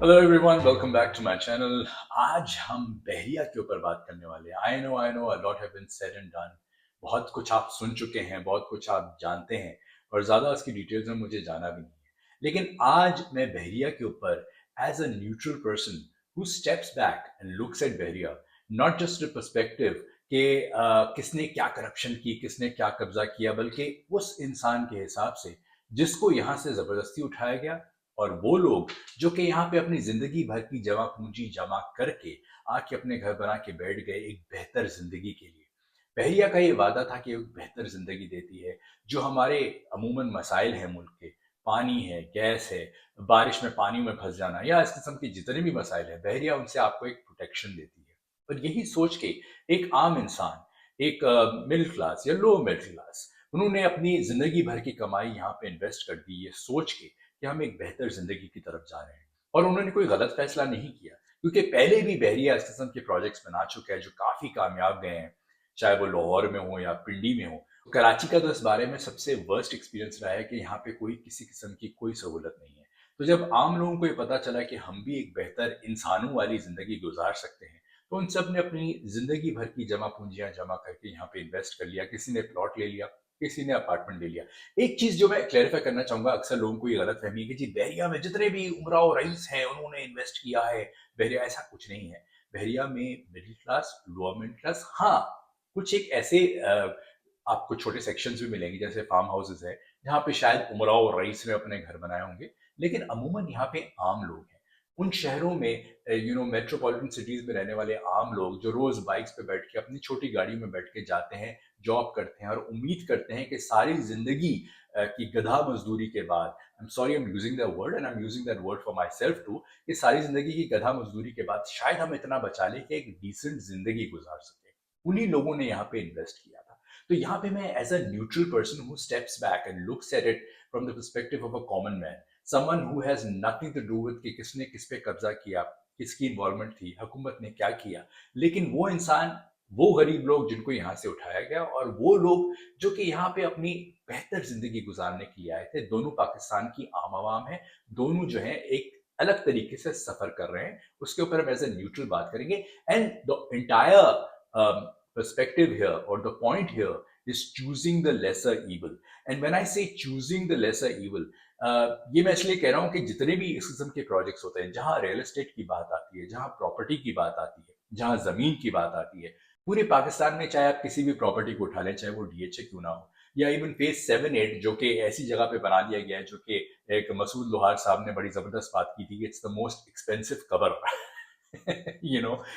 Hello everyone, welcome back to my channel. आज हम बहरिया के ऊपर बात करने वाले हैं। I know a lot have been said and done. बहुत कुछ आप सुन चुके हैं, बहुत कुछ आप जानते हैं और ज़्यादा उसकी डिटेल्स में मुझे जाना भी नहीं है। लेकिन आज मैं बहरिया के ऊपर as a neutral person who steps back and looks at Bahria, not just a perspective कि किसने क्या करप्शन की, किसने क्या कब्जा किया, बल्कि उस इंसान के हिसाब से जिसको यहाँ से ज़बरदस्ती उठाया गया और वो लोग जो कि यहाँ पे अपनी जिंदगी भर की जमा पूंजी जमा करके आके अपने घर बना के बैठ गए एक बेहतर जिंदगी के लिए। बहरिया का ये वादा था कि एक बेहतर जिंदगी देती है। जो हमारे अमूमन मसाइल हैं मुल्क के, पानी है, गैस है, बारिश में पानी में फंस जाना या इस किस्म के जितने भी मसाइल है, बहरिया उनसे आपको एक प्रोटेक्शन देती है। और यही सोच के एक आम इंसान, एक मिडिल क्लास या लो मिडिल क्लास, उन्होंने अपनी जिंदगी भर की कमाई यहाँ पे इन्वेस्ट कर दी, ये सोच के कि हम एक बेहतर जिंदगी की तरफ जा रहे हैं। और उन्होंने कोई गलत फैसला नहीं किया, क्योंकि पहले भी बहरिया इस किस्म के प्रोजेक्ट्स बना चुका है जो काफी कामयाब गए हैं, चाहे वो लाहौर में हो या पिंडी में हो। कराची का तो इस बारे में सबसे वर्स्ट एक्सपीरियंस रहा है कि यहाँ पे कोई किसी किस्म की कोई सहूलत नहीं है। तो जब आम लोगों को ये पता चला कि हम भी एक बेहतर इंसानों वाली जिंदगी गुजार सकते हैं, तो उन सब ने अपनी जिंदगी भर की जमा पूंजियां जमा करके यहाँ पे इन्वेस्ट कर लिया। किसी ने प्लॉट ले लिया, किसी ने अपार्टमेंट ले लिया। एक चीज जो मैं क्लेरिफाई करना चाहूंगा, अक्सर लोगों को ये गलत फहमी है कि जी बहरिया में जितने भी उमराव रईस हैं उन्होंने इन्वेस्ट किया है। बहरिया ऐसा कुछ नहीं है। बहरिया में middle class, lower middle class, हाँ, कुछ एक ऐसे आपको छोटे सेक्शंस भी मिलेंगे जैसे फार्म हाउसेस है जहाँ पे शायद उमराव रईस ने अपने घर बनाए होंगे। लेकिन अमूमन यहाँ पे आम लोग हैं। उन शहरों में, मेट्रोपॉलिटन सिटीज में रहने वाले आम लोग जो रोज बाइक्स पे बैठ के अपनी छोटी गाड़ी में बैठ के जाते हैं, जॉब करते हैं और उम्मीद करते हैं कि सारी जिंदगी की गधा मजदूरी के बाद, I am sorry, I am using that word and I am using that word for myself too, कि सारी जिंदगी की गधा मजदूरी के बाद शायद हम इतना बचा लें कि एक डिसेंट जिंदगी गुजार सके। उन्हीं लोगों ने यहाँ पे इन्वेस्ट किया था। तो यहाँ पे मैं as a neutral person who steps back and looks at it from the perspective of a common man, someone who has nothing to do with कि किसने किस पे कब्जा किया, किसकी इन्वॉल्वमेंट थी, हुकूमत ने क्या किया, लेकिन वो इंसान, वो गरीब लोग जिनको यहाँ से उठाया गया और वो लोग जो कि यहाँ पे अपनी बेहतर जिंदगी गुजारने के लिए आए थे, दोनों पाकिस्तान की आम आवाम है। दोनों जो है एक अलग तरीके से सफर कर रहे हैं। उसके ऊपर हम एज ए न्यूट्रल बात करेंगे। And the entire perspective here or the point here is choosing the lesser evil. And when I say choosing the lesser evil, ये मैं इसलिए कह रहा हूँ कि जितने भी इस किस्म के प्रोजेक्ट्स होते हैं जहां रियल एस्टेट की बात आती है, जहां प्रॉपर्टी की बात आती है, जहां जमीन की बात आती है, पूरे पाकिस्तान में चाहे आप किसी भी प्रॉपर्टी को उठा लें, चाहे वो डीएचए क्यों ना हो, या इवन फेज 7-8 जो कि ऐसी जगह पे बना दिया गया है, जो कि एक मसूद लोहार साहब ने बड़ी जबरदस्त बात की थी, it's the most expensive cover.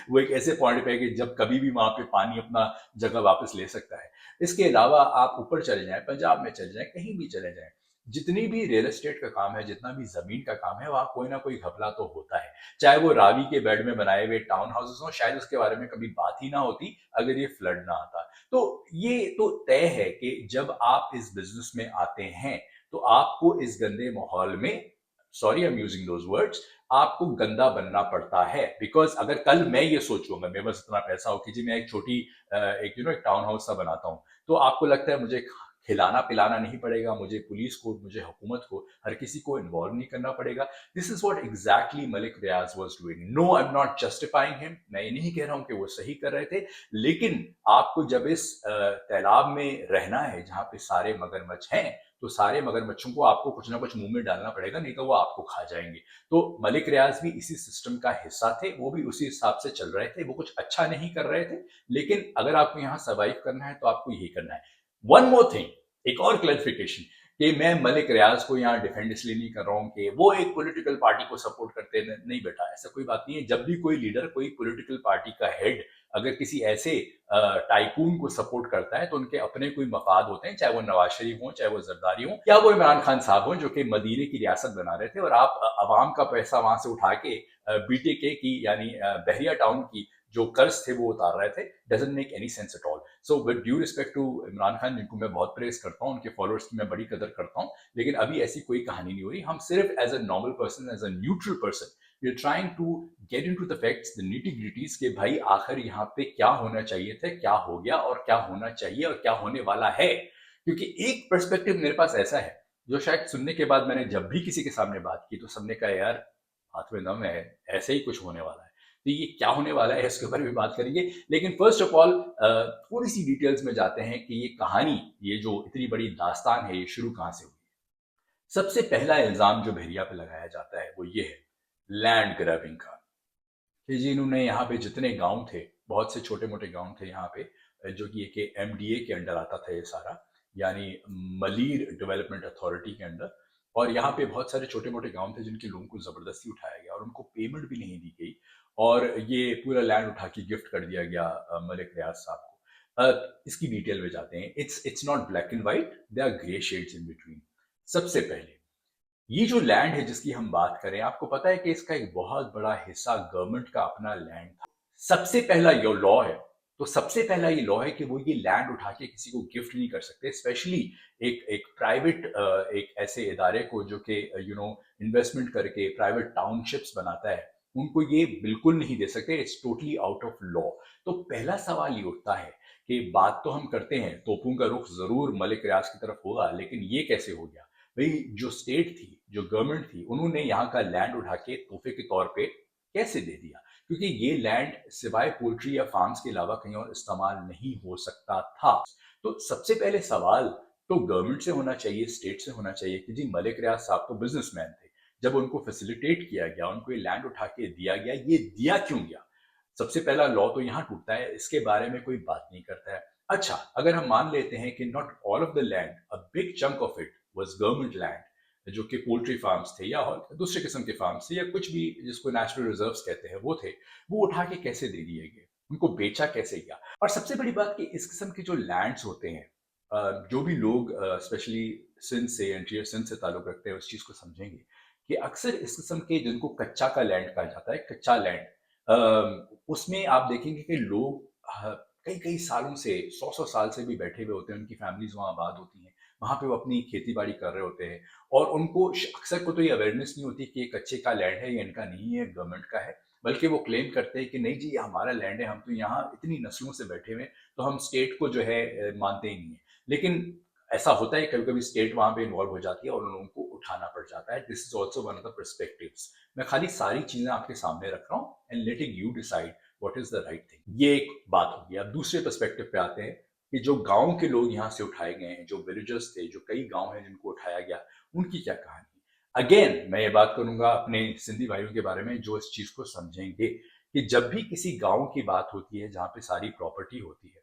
वो एक ऐसे पॉइंट पे है कि जब कभी भी वहां पे पानी अपना जगह वापस ले सकता है। इसके अलावा आप ऊपर चले जाएं, पंजाब में चले जाएं, कहीं भी चले जाएं, जितनी भी रियल एस्टेट का काम है, जितना भी जमीन का काम है, वहां कोई ना कोई घपला तो होता है। चाहे वो रावी के बेड में बनाए हुए टाउन हाउसेस हो, शायद उसके बारे में कभी बात ही ना होती अगर ये फ्लड ना आता। तो ये तो तय है कि जब आप इस बिजनेस में आते हैं तो आपको इस गंदे माहौल में, sorry I am using those words, आपको गंदा बनना पड़ता है। बिकॉज अगर कल मैं ये सोचूंगा, मेरे पास इतना पैसा हो कि जी मैं एक छोटी एक टाउन हाउस सा बनाता हूँ, तो आपको लगता है मुझे खिलाना पिलाना नहीं पड़ेगा, मुझे पुलिस को, मुझे हुकूमत को, हर किसी को इन्वॉल्व नहीं करना पड़ेगा। This is what exactly Malik Riaz was doing. No, I am not justifying him, मैं ये नहीं कह रहा हूं कि वो सही कर रहे थे, लेकिन आपको जब इस तालाब में रहना है जहां पे सारे मगरमच्छ हैं, तो सारे मगरमच्छों को आपको कुछ ना कुछ मुंह में डालना पड़ेगा, नहीं तो वो आपको खा जाएंगे। तो मलिक रियाज भी इसी सिस्टम का हिस्सा थे, वो भी उसी हिसाब से चल रहे थे। वो कुछ अच्छा नहीं कर रहे थे, लेकिन अगर आपको यहाँ सर्वाइव करना है तो आपको यही करना है। वन मोर थिंग, एक और क्लैरिफिकेशन, कि मैं मलिक रियाज को यहाँ डिफेंड इसलिए नहीं कर रहा हूँ कि वो एक पॉलिटिकल पार्टी को सपोर्ट करते हैं, नहीं बेटा, ऐसा कोई बात नहीं है। जब भी कोई लीडर, कोई पॉलिटिकल पार्टी का हेड अगर किसी ऐसे टाइकून को सपोर्ट करता है तो उनके अपने कोई मफाद होते हैं, चाहे वो नवाज शरीफ हो, चाहे वो जरदारी हो, या वो इमरान खान साहब हो जो कि मदीने की रियासत बना रहे थे और आप अवाम का पैसा वहां से उठा के बीटीके की यानी बहरिया टाउन की जो कर्ज थे वो उतार रहे थे। Doesn't make any sense at all. So with due respect to Imran Khan, जिनको मैं बहुत प्रेस करता हूँ, उनके फॉलोअर्स की मैं बड़ी कदर करता हूँ, लेकिन अभी ऐसी कोई कहानी नहीं हो रही। हम सिर्फ as a normal person, as a neutral person, we are trying to get into the facts, the nitty gritties, के भाई आखिर यहाँ पे क्या होना चाहिए था, क्या हो गया और क्या होना चाहिए और क्या होने वाला है। क्योंकि एक पर्सपेक्टिव मेरे पास ऐसा है जो शायद सुनने के बाद मैंने जब भी किसी के सामने बात की तो सबने कहा, यार हाथ में दम है, ऐसे ही कुछ होने वाला है। तो ये क्या होने वाला है इसके ऊपर भी बात करेंगे, लेकिन फर्स्ट ऑफ ऑल थोड़ी सी डिटेल्स में जाते हैं कि ये कहानी, ये जो इतनी बड़ी दास्तान है, ये शुरू कहाँ से हुई। सबसे पहला इल्जाम जो बहरिया पे लगाया जाता है वो ये है लैंड ग्रैबिंग का, कि जी इन्होंने यहाँ पे जितने गांव थे, बहुत से छोटे मोटे गांव थे यहाँ पे, जो कि एक एमडीए के अंडर आता था ये सारा, यानी मलीर डेवलपमेंट अथॉरिटी के अंडर। और यहाँ पे बहुत सारे छोटे मोटे गांव थे जिनके लोगों को जबरदस्ती उठाया गया और उनको पेमेंट भी नहीं दी गई, और ये पूरा लैंड उठा के गिफ्ट कर दिया गया मलिक रियाज साहब को। इसकी डिटेल में जाते हैं। It's not black and white, they are grey shades in between. सबसे पहले ये जो लैंड है जिसकी हम बात करें, आपको पता है कि इसका एक बहुत बड़ा हिस्सा गवर्नमेंट का अपना लैंड था। सबसे पहला ये लॉ है, तो सबसे पहला ये लॉ है कि वो ये लैंड उठा के किसी को गिफ्ट नहीं कर सकते, स्पेशली एक एक प्राइवेट एक ऐसे इदारे को जो कि इन्वेस्टमेंट करके प्राइवेट टाउनशिप्स बनाता है, उनको ये बिल्कुल नहीं दे सकते। It's totally out of law. तो पहला सवाल ये उठता है कि बात तो हम करते हैं, तोपों का रुख जरूर मलिक रियाज की तरफ होगा, लेकिन ये कैसे हो गया भाई? जो स्टेट थी, जो गवर्नमेंट थी, उन्होंने यहाँ का लैंड उठा के तोहफे के तौर पे कैसे दे दिया? क्योंकि ये लैंड सिवाय पोल्ट्री या फार्म्स के अलावा कहीं और इस्तेमाल नहीं हो सकता था। तो सबसे पहले सवाल तो गवर्नमेंट से होना चाहिए, स्टेट से होना चाहिए कि जी मलिक रियाज साहब तो बिजनेसमैन थे, जब उनको फैसिलिटेट किया गया, उनको ये लैंड उठा के दिया गया, ये दिया क्यों गया? सबसे पहला लॉ तो यहाँ टूटता है, इसके बारे में कोई बात नहीं करता है। अच्छा, अगर हम मान लेते हैं कि not all of the land, a big chunk of it was government land, जो कि पोल्ट्री फार्म्स थे या और दूसरे किस्म के फार्म्स थे या कुछ भी जिसको नेशनल रिजर्व्स कहते हैं वो थे, वो उठा के कैसे दे दिए गए, उनको बेचा कैसे गया? और सबसे बड़ी बात कि इस किस्म के जो लैंड्स होते हैं, जो भी लोग स्पेशली सिंध से, एंटीरियर सिंध से ताल्लुक रखते हैं, उस चीज को समझेंगे कि अक्सर इस किस्म के जिनको कच्चा का लैंड कहा जाता है, कच्चा लैंड, उसमें आप देखेंगे कि लोग कई कई सालों से, सौ सौ साल से भी बैठे हुए होते हैं, उनकी फैमिलीज वहाँ आबाद होती हैं, वहाँ पे वो अपनी खेती बाड़ी कर रहे होते हैं, और उनको अक्सर को तो ये अवेयरनेस नहीं होती कि ये कच्चे का लैंड है, ये इनका नहीं है, गवर्नमेंट का है। बल्कि वो क्लेम करते हैं कि नहीं जी ये हमारा लैंड है, हम तो यहाँ इतनी नस्लों से बैठे हुए हैं, तो हम स्टेट को जो है मानते ही नहीं है। लेकिन ऐसा होता है, कभी कभी स्टेट वहां पे इन्वॉल्व हो जाती है और उन लोगों को उठाना पड़ जाता है। This is also one of the perspectives. मैं खाली सारी चीजें आपके सामने रख रहा हूँ and letting you decide what is the right thing. ये एक बात होगी। अब दूसरे पर्सपेक्टिव पे आते हैं कि जो गांव के लोग यहाँ से उठाए गए हैं, जो विलेजर्स थे, जो कई गांव हैं जिनको उठाया गया, उनकी क्या कहानी? अगेन मैं ये बात करूंगा अपने सिंधी भाइयों के बारे में जो इस चीज को समझेंगे कि जब भी किसी गांव की बात होती है जहां पे सारी प्रॉपर्टी होती है,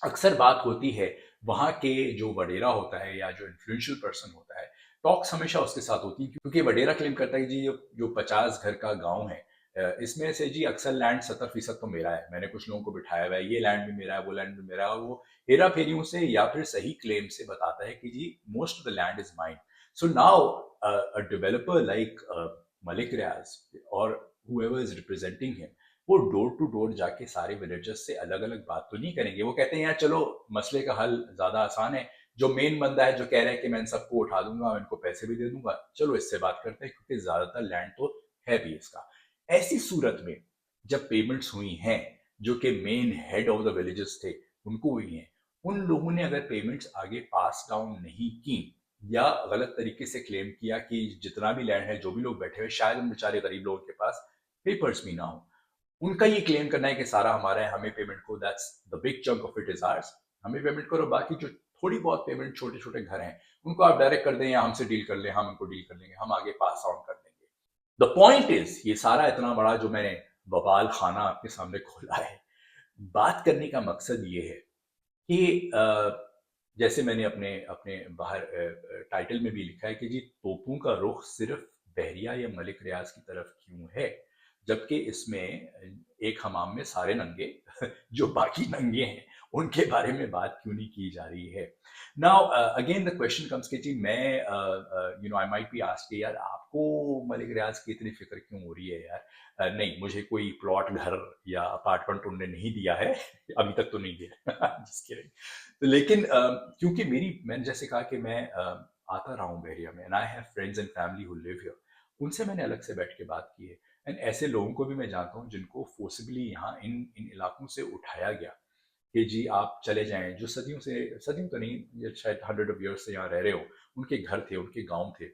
अक्सर बात होती है वहाँ के जो वडेरा होता है या जो इन्फ्लुएंशियल पर्सन होता है, टॉक्स हमेशा उसके साथ होती है, क्योंकि वडेरा क्लेम करता है कि जी जो 50 घर का गांव है, इसमें से जी अक्सर लैंड 70% तो मेरा है, मैंने कुछ लोगों को बिठाया हुआ है, ये लैंड भी मेरा है, वो लैंड भी मेरा है, और वो हेरा फेरियों से या फिर सही क्लेम से बताता है कि जी most of the land is mine. So now a developer like Malik Riaz और whoever is representing him, वो डोर टू डोर जाके सारे विलेजर्स से अलग अलग बात तो नहीं करेंगे। वो कहते हैं यार चलो मसले का हल ज्यादा आसान है, जो मेन बंदा है जो कह रहा है कि मैं इन सबको उठा दूंगा, इनको पैसे भी दे दूंगा, चलो इससे बात करते हैं, क्योंकि ज्यादातर लैंड तो है भी इसका। ऐसी सूरत में जब पेमेंट्स हुई हैं, जो कि main head of the villages थे उनको हुई हैं, उन लोगों ने अगर पेमेंट्स आगे पास डाउन नहीं की या गलत तरीके से क्लेम किया कि जितना भी लैंड है, जो भी लोग बैठे हुए, शायद उन बेचारे गरीब लोगों के पास पेपर्स भी ना हो, उनका ये क्लेम करना है कि सारा हमारा है, हमें पेमेंट को, that's the big chunk of it is hours, हमें पेमेंट करो, बाकी जो थोड़ी बहुत पेमेंट छोटे छोटे घर हैं उनको आप डायरेक्ट कर दें या हमसे डील कर लें, हम उनको डील कर लेंगे, हम आगे पास ऑन कर देंगे। द पॉइंट इज, ये सारा इतना बड़ा जो मैंने बवाल खाना आपके सामने खोला है, बात करने का मकसद ये है कि जैसे मैंने अपने अपने बाहर टाइटल में भी लिखा है कि जी तोपों का रुख सिर्फ बहरिया या मलिक रियाज की तरफ क्यों है, जबकि इसमें एक हमाम में सारे नंगे जो बाकी नंगे हैं उनके बारे में बात क्यों नहीं की जा रही है? Now again the question comes कि जी मैं आई माइट बी आस्क्ड कि यार आपको मलिक रियाज की इतनी फिक्र क्यों हो रही है यार? नहीं, मुझे कोई प्लॉट घर या अपार्टमेंट उन्होंने नहीं दिया है अभी तक तो नहीं दिया जिसके तो लेकिन क्योंकि मैंने जैसे कहा कि मैं आता रहा हूँ बहरिया में, and I have friends and family who live here, उनसे मैंने अलग से बैठ के बात की है, एंड ऐसे लोगों को भी मैं जानता हूँ जिनको फोर्सिबली यहाँ इन इन इलाकों से उठाया गया कि जी आप चले जाएं, जो सदियों से, सदियों तो नहीं, ये शायद 100 ऑफ ईयर्स से यहाँ रह रहे हो, उनके घर थे, उनके गांव थे,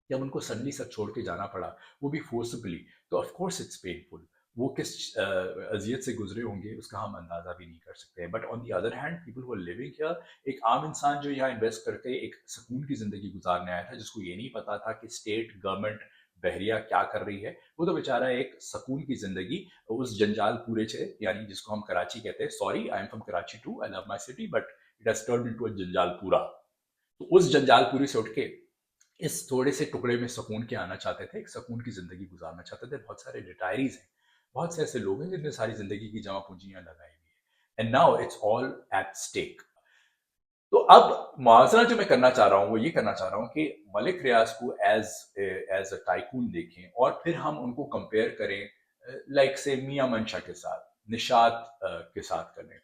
जब उनको सडनली सब छोड़ के जाना पड़ा, वो भी फोर्सबली, तो ऑफ कोर्स इट्स पेनफुल। वो किस अजियत से गुजरे होंगे उसका हम अंदाजा भी नहीं कर सकते हैं। But on the other hand people who are living here, एक आम इंसान जो यहाँ इन्वेस्ट करके एक सुकून की जिंदगी गुजारने आया था, जिसको ये नहीं पता था कि स्टेट गवर्नमेंट बहरिया क्या कर रही है, वो तो बेचारा एक सुकून की जिंदगी उस जंजाल पूरे से, यानी जिसको हम कराची कहते हैं, sorry I am from Karachi too, I love my city, but it has turned into a जंजाल पूरा। तो उस जंजालपुरी से उठ के इस थोड़े से टुकड़े में सुकून के आना चाहते थे, एक सुकून की जिंदगी गुजारना चाहते थे। बहुत सारे रिटायरीज हैं, बहुत से ऐसे लोग हैं जिनने सारी जिंदगी की जमा पूंजियां लगाई हुई है, and now it's all at stake. तो अब मुआवजा जो मैं करना चाह रहा हूँ वो ये करना चाह रहा हूँ कि मलिक रियाज को एज एज अ टाइकून देखें, और फिर हम उनको कंपेयर करें लाइक से मियां मंशा के साथ, निशात के साथ करें।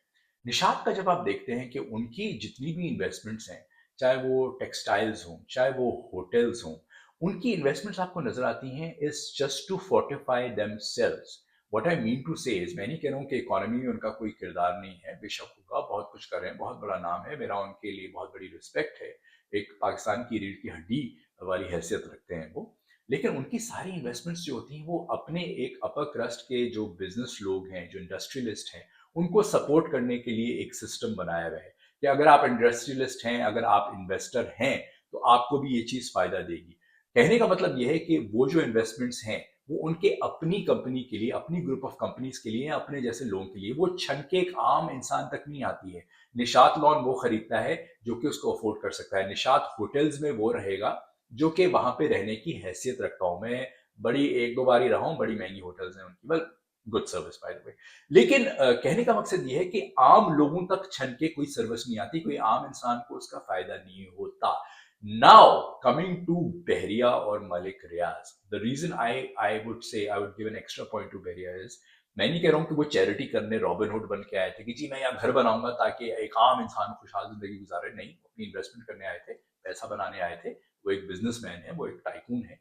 निशात का जब आप देखते हैं कि उनकी जितनी भी इन्वेस्टमेंट्स हैं, चाहे वो टेक्सटाइल्स हों, चाहे वो होटल्स हों, उनकी इन्वेस्टमेंट्स आपको नजर आती हैं is just to fortify themselves. What I mean to say is, मैं नहीं कह रहा हूँ कि इकोनॉमी में उनका कोई किरदार नहीं है, बेशक होगा, बहुत कुछ कर रहे हैं, बहुत बड़ा नाम है, मेरा उनके लिए बहुत बड़ी रिस्पेक्ट है, एक पाकिस्तान की रीढ़ की हड्डी वाली हैसियत रखते हैं वो। लेकिन उनकी सारी इन्वेस्टमेंट्स जो होती हैं वो अपने एक अपर क्रस्ट के जो बिजनेस लोग हैं, जो इंडस्ट्रियलिस्ट हैं, उनको सपोर्ट करने के लिए एक सिस्टम बनाया हुआ है कि अगर आप इंडस्ट्रियलिस्ट हैं, अगर आप इन्वेस्टर हैं, तो आपको भी ये चीज फायदा देगी। कहने का मतलब यह है कि वो जो इन्वेस्टमेंट्स हैं वो उनके अपनी कंपनी के लिए, अपनी ग्रुप ऑफ कंपनीज के लिए, अपने जैसे लोगों के लिए, वो छन के एक आम इंसान तक नहीं आती है। निशात लॉन वो खरीदता है जो कि उसको अफोर्ड कर सकता है। निशात होटल्स में वो रहेगा जो कि वहां पे रहने की हैसियत रखता हूं मैं। बड़ी एक दो बार ही रहा हूं, बड़ी महंगी होटल्स हैं उनकी, well good service by the way. लेकिन कहने का मकसद ये है कि आम लोगों तक छन के कोई सर्विस नहीं आती, कोई आम इंसान को उसका फायदा नहीं होता। Now, coming to Behriya or Malik Riaz, the reason I would say I would give an extra point to Behriya is, मैं नहीं कह रहा हूँ कि वो चैरिटी करने रॉबिनहुड बन के आए थे कि जी मैं यहाँ घर बनाऊंगा ताकि एक आम इंसान खुशहाल जिंदगी गुजारे। नहीं, अपनी इन्वेस्टमेंट करने आए थे, पैसा बनाने आए थे। वो एक बिजनेसमैन है, वो एक टाइकून है।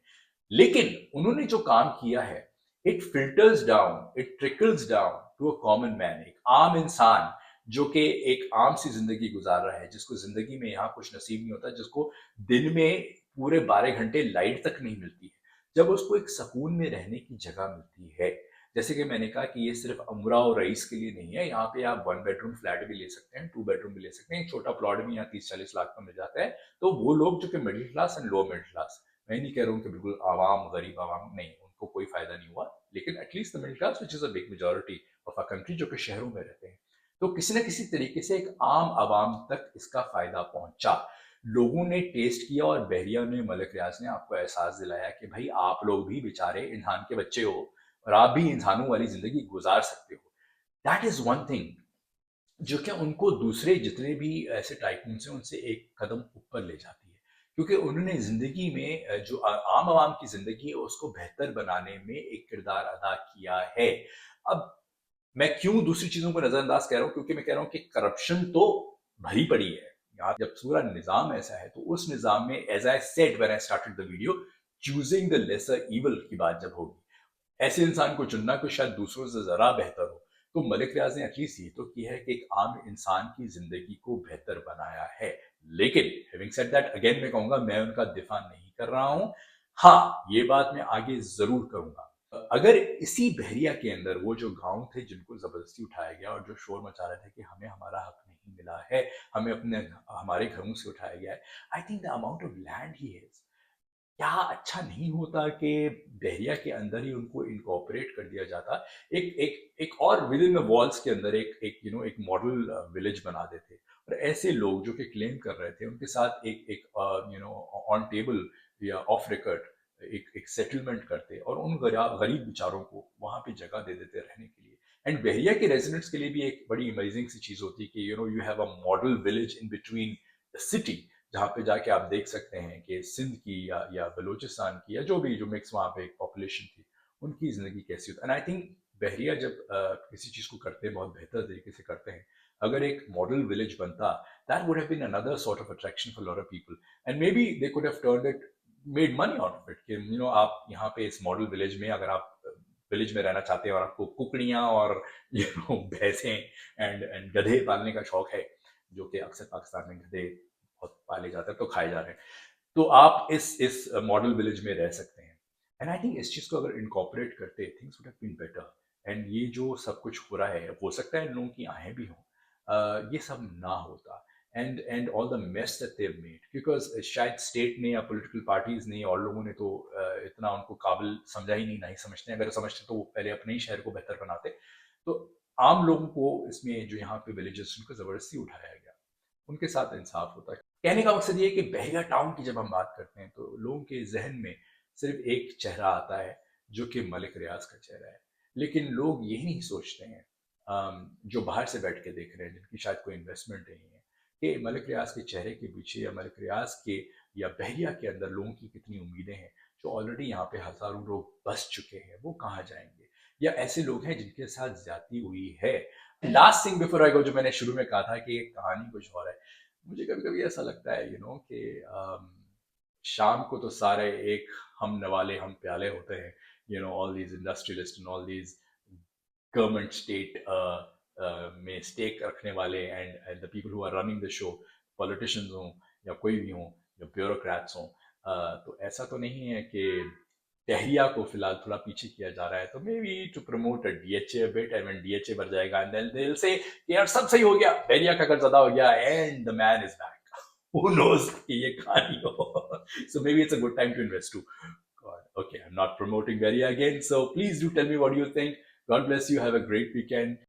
लेकिन उन्होंने जो काम किया है, it filters down, it trickles down to a common man, एक आम इंसान जो कि एक आम सी जिंदगी गुजार रहा है, जिसको जिंदगी में यहाँ कुछ नसीब नहीं होता, जिसको दिन में पूरे 12 घंटे लाइट तक नहीं मिलती है, जब उसको एक सुकून में रहने की जगह मिलती है। जैसे कि मैंने कहा कि ये सिर्फ अमरा और रईस के लिए नहीं है, यहाँ पे आप 1 बेडरूम फ्लैट भी ले सकते हैं, 2 बेडरूम भी ले सकते हैं, एक छोटा प्लॉट भी यहाँ 30-40 लाख का मिल जाता है। तो वो लोग जो कि middle class and lower middle class, मैं नहीं कह रहा हूँ कि बिल्कुल आवाम, गरीब आवाम, नहीं, उनको कोई फायदा नहीं हुआ, लेकिन at least the middle class which is a big majority of a country, जो कि शहरों में रहते हैं, तो किसी न किसी तरीके से एक आम आवाम तक इसका फायदा पहुंचा। लोगों ने टेस्ट किया, और बहरिया ने, मलिक रियाज ने आपको एहसास दिलाया कि भाई आप लोग भी बेचारे इंसान के बच्चे हो, और आप भी इंसानों वाली जिंदगी गुजार सकते हो। दैट इज वन थिंग जो कि उनको दूसरे जितने भी ऐसे टाइकून्स हैं उनसे एक कदम ऊपर ले जाती है, क्योंकि उन्होंने जिंदगी में जो आम आवाम की जिंदगी है उसको बेहतर बनाने में एक किरदार अदा किया है। अब मैं क्यों दूसरी चीजों को नजरअंदाज कह रहा हूं, क्योंकि मैं कह रहा हूं कि करप्शन तो भरी पड़ी है यार। जब पूरा निजाम ऐसा है तो उस निजाम में, as I said when I started the video, choosing the lesser evil की बात जब होगी, ऐसे इंसान को चुनना को शायद दूसरों से जरा बेहतर हो, तो मलिक रियाज ने एटलीस्ट ये तो किया है कि एक आम इंसान की जिंदगी को बेहतर बनाया है। लेकिन हैविंग सेड दैट, अगेन मैं कहूंगा मैं उनका दिफा नहीं कर रहा हूं। हाँ, ये बात मैं आगे जरूर करूंगा। अगर इसी बहरिया के अंदर वो जो गांव थे जिनको जबरदस्ती उठाया गया और जो शोर मचा रहे थे कि हमें हमारा हक नहीं मिला है, हमें अपने हमारे घरों से उठाया गया है, I think the amount of land he has, क्या अच्छा नहीं होता कि बहरिया के अंदर ही उनको इनकॉर्पोरेट कर दिया जाता, एक एक एक और विद इन द वॉल्स के अंदर एक एक एक मॉडल विलेज बना देते, और ऐसे लोग जो कि क्लेम कर रहे थे उनके साथ एक एक ऑन टेबल या ऑफ रिकॉर्ड एक एक सेटलमेंट करते, और उन गरीब बेचारों को वहां पे जगह दे देते रहने के लिए। एंड बहरिया के रेजिडेंट्स के लिए भी एक बड़ी अमेजिंग सी चीज होती है कि you have a model village in between the city, जहाँ पे जाके आप देख सकते हैं कि सिंध की या बलूचिस्तान की या जो भी जो मिक्स वहाँ पे एक पॉपुलेशन थी, उनकी जिंदगी कैसी होती है। एंड आई थिंक बहरिया जब किसी चीज को करते हैं बहुत बेहतर तरीके से करते हैं, अगर एक मॉडल विलेज बनता, that would have been another sort of attraction for lot of people, and maybe they could have turned it, made money out of it, कि आप यहाँ पे इस मॉडल विलेज में, अगर आप विलेज में रहना चाहते हैं और आपको कुकड़ियाँ और भैंसें एंड गधे पालने का शौक है, जो कि अक्सर पाकिस्तान में गधे बहुत पाले जाते हैं तो खाए जा रहे हैं, तो आप इस मॉडल विलेज में रह सकते हैं। एंड आई थिंक इस चीज़ को अगर इनकॉर्पोरेट करते, things would have been better. And ये जो सब कुछ हो रहा है, हो सकता है लोगों की आहें भी हों, ये सब ना होता। And all the mess that they have made, because शायद स्टेट ने या पॉलिटिकल पार्टीज ने और लोगों ने तो इतना उनको काबिल समझा ही नहीं, ना ही समझते हैं। अगर समझते तो वो पहले अपने ही शहर को बेहतर बनाते। तो आम लोगों को इसमें जो यहाँ पे विलेजेस उनको जबरदस्ती उठाया गया, उनके साथ इंसाफ होता है। कहने का मकसद ये है कि बहरिया टाउन की जब हम बात करते हैं तो लोगों के जहन में सिर्फ एक चेहरा आता है, जो कि मलिक रियाज का चेहरा है। लेकिन लोग यही नहीं सोचते हैं, जो बाहर से बैठ के देख रहे हैं, जिनकी शायद कोई इन्वेस्टमेंट नहीं है, कि मलिक रियाज के चेहरे के पीछे या मलिक रियाज के या बहरिया के अंदर लोगों की कितनी उम्मीदें हैं। जो ऑलरेडी यहाँ पे हजारों लोग बस चुके हैं, वो कहाँ जाएंगे, या ऐसे लोग हैं जिनके साथ ज्यादती हुई है। लास्ट थिंग बिफोर आई गो, जो मैंने शुरू में कहा था कि कहानी कुछ और है। मुझे कभी कभी ऐसा लगता है कि शाम को तो सारे एक हम नवाले हम प्याले होते हैं, all these industrialist and all these government state में स्टेक रखने वाले and the people who are running the show, politicians हों या कोई भी हों, या ब्यूरोक्रेट्स हों। तो ऐसा तो नहीं है कि टहरिया को फिलहाल थोड़ा पीछे किया जा रहा है। तो maybe to promote DHA bit, and when DHA बढ़ जाएगा and then they will say यार सब सही हो गया, बहरिया का कर्ज अदा हो गया and the man is back. Who knows कि ये कहानी हो। So maybe it's a good time to invest too. God, okay, I'm not promoting Beria again. So please do tell me what you think. God bless you. Have a great weekend.